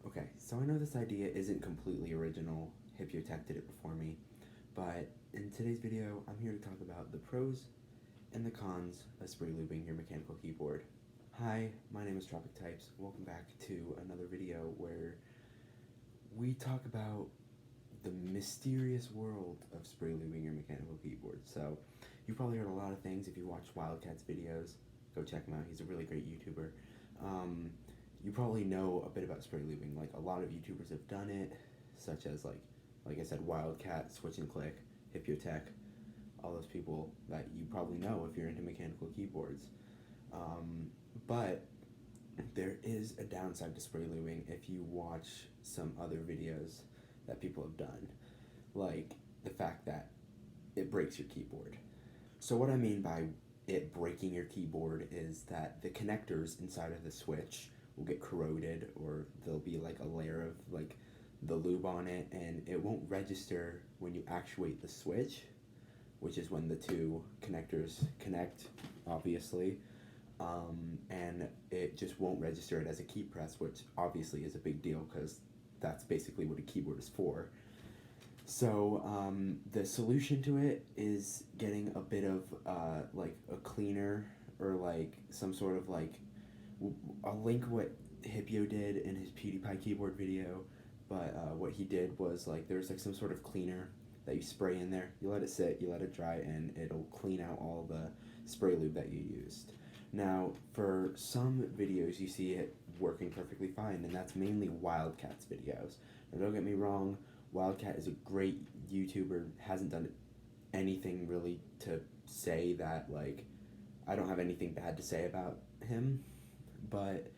Okay, so I know this idea isn't completely original. Tech did it before me, but in today's video, I'm here to talk about the pros and the cons of spray lubing your mechanical keyboard. Hi, my name is Tropic Types. Welcome back to another video where we talk about the mysterious world of spray lubing your mechanical keyboard. So, you've probably heard a lot of things if you watch Wildcat's videos. Go check him out. He's a really great YouTuber. You probably know a bit about spray lubing. Like, a lot of YouTubers have done it, such as like I said, Wildcat, Switch and Click, Tech, all those people that you probably know if you're into mechanical keyboards. But there is a downside to spray lubing if you watch some other videos that people have done, like the fact that it breaks your keyboard. So what I mean by it breaking your keyboard is that the connectors inside of the switch will get corroded, or there'll be like a layer of like the lube on it, and it won't register when you actuate the switch, which is when the two connectors connect, obviously. And it just won't register it as a key press, which obviously is a big deal because that's basically what a keyboard is for. So the solution to it is getting a bit of like a cleaner, or like some sort of like, I'll link what Hipio did in his PewDiePie keyboard video, but what he did was like there's like some sort of cleaner that you spray in there, you let it sit, you let it dry, and it'll clean out all the spray lube that you used. Now, for some videos you see it working perfectly fine, and that's mainly Wildcat's videos. Now don't get me wrong, Wildcat is a great YouTuber, hasn't done anything really to say that, like, I don't have anything bad to say about him, but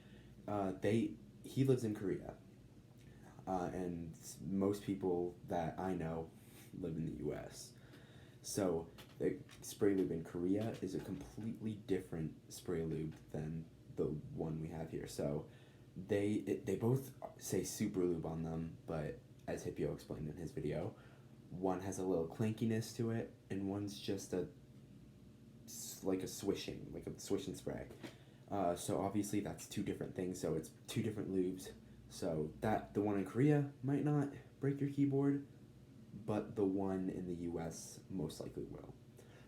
he lives in Korea, and most people that I know live in the US. So the spray lube in Korea is a completely different spray lube than the one we have here. So they both say super lube on them, but as Hipio explained in his video, one has a little clankiness to it, and one's just like a swishing, like a swish and spray. So obviously that's two different things, so it's two different lubes. So that the one in Korea might not break your keyboard, but the one in the US most likely will.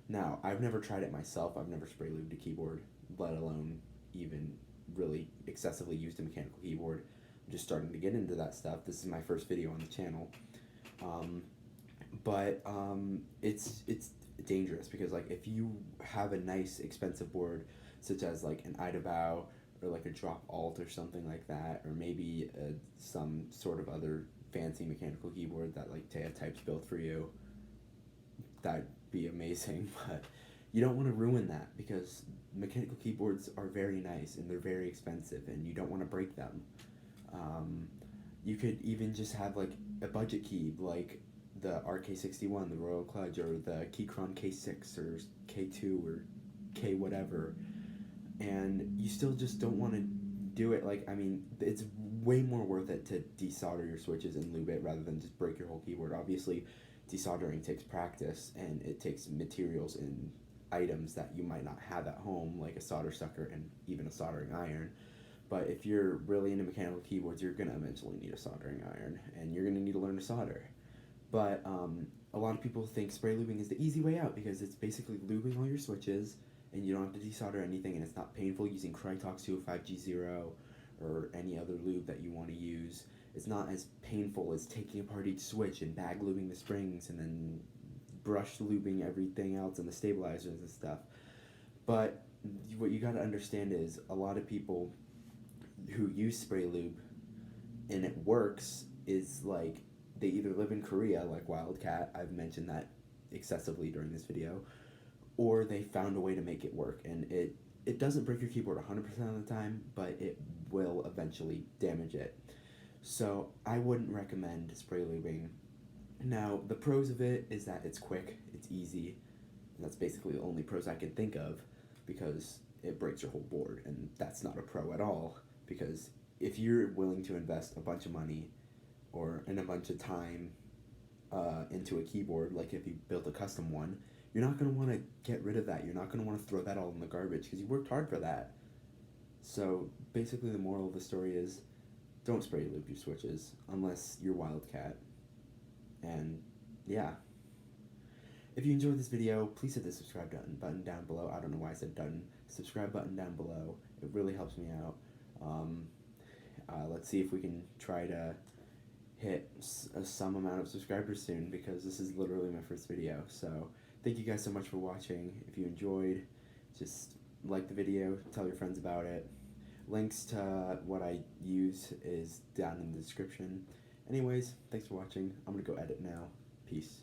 Now, I've never tried it myself. I've never spray lubed a keyboard, let alone even really excessively used a mechanical keyboard. I'm just starting to get into that stuff. This is my first video on the channel. But it's dangerous because, like, if you have a nice expensive board such as like an Idabao or like a Drop Alt or something like that, or maybe some sort of other fancy mechanical keyboard that like Taya Types built for you, that'd be amazing. But you don't want to ruin that because mechanical keyboards are very nice and they're very expensive, and you don't want to break them. You could even just have like a budget key like the RK61, the Royal Kludge, or the Keychron K6 or K2 or K whatever, and you still just don't want to do it. Like, I mean, it's way more worth it to desolder your switches and lube it rather than just break your whole keyboard. Obviously, desoldering takes practice, and it takes materials and items that you might not have at home, like a solder sucker and even a soldering iron. But if you're really into mechanical keyboards, you're going to eventually need a soldering iron, and you're going to need to learn to solder. But a lot of people think spray lubing is the easy way out because it's basically lubing all your switches, and you don't have to desolder anything, and it's not painful using Krytox 205G0 or any other lube that you want to use. It's not as painful as taking apart each switch and bag lubing the springs and then brush lubing everything else and the stabilizers and stuff. But what you got to understand is a lot of people who use spray lube and it works is like they either live in Korea like Wildcat, I've mentioned that excessively during this video, or they found a way to make it work, and it doesn't break your keyboard 100% of the time, but it will eventually damage it. So I wouldn't recommend spray lubing. Now, the pros of it is that it's quick, it's easy, and that's basically the only pros I can think of, because it breaks your whole board, and that's not a pro at all, because if you're willing to invest a bunch of money or in a bunch of time into a keyboard, like if you built a custom one, you're not going to want to get rid of that. You're not going to want to throw that all in the garbage because you worked hard for that. So basically the moral of the story is don't spray lube your switches unless you're Wildcat. And yeah. If you enjoyed this video, please hit the subscribe button down below. I don't know why I said done. Subscribe button down below. It really helps me out. Let's see if we can try to hit some amount of subscribers soon, because this is literally my first video. So thank you guys so much for watching. If you enjoyed, just like the video, tell your friends about it. Links to what I use is down in the description. Anyways, thanks for watching. I'm gonna go edit now. Peace.